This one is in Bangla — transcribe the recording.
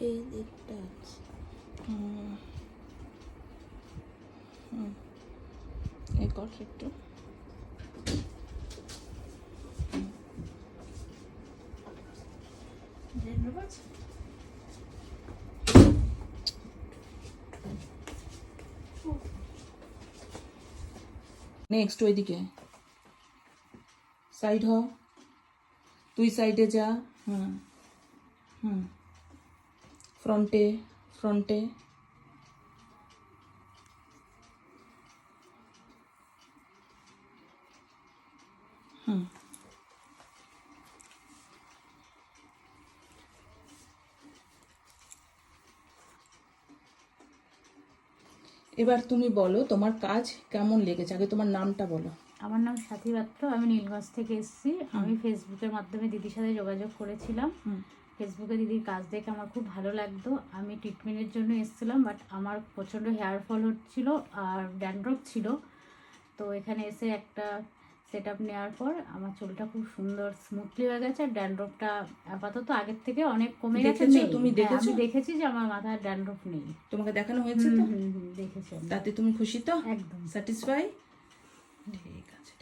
এই দিকটা আছে। এই কর একটু। নেক্সট ওইদিকে সাইড হ, তুই সাইডে যা। হুম হুম, ফ্রন্টে ফ্রন্টে। হুম, এবার তুমি বলো তোমার কাজ কেমন লেগেছে, আগে তোমার নামটা বলো। আমার নাম সাথী পাত্র, আমি নীলগঞ্জ থেকে এসেছি। আমি ফেসবুকের মাধ্যমে দিদির সাথে যোগাযোগ করেছিলাম। ফেসবুকে দিদির কাজ দেখে আমার খুব ভালো লাগতো। আমি ট্রিটমেন্টের জন্য এসেছিলাম, বাট আমার প্রচণ্ড হেয়ার ফল হচ্ছিলো আর ড্যান্ড্রফ ছিল। তো এখানে এসে একটা সেট আপ নেওয়ার পর আমার চুলটা খুব সুন্দর স্মুথলি হয়ে গেছে। আর ড্যান্ড্রফটা আপাতত আগের থেকে অনেক কমে গেছে। দেখেছো? নেই। তুমি হ্যাঁ, দেখেছো? আমি দেখেছি যে আমার মাথায় ড্যান্ড্রফ নেই। তোমাকে দেখানো হয়েছে তো? দেখেছি আমি। তাতে তুমি খুশি তো? একদম স্যাটিসফাই? ঠিক আছে।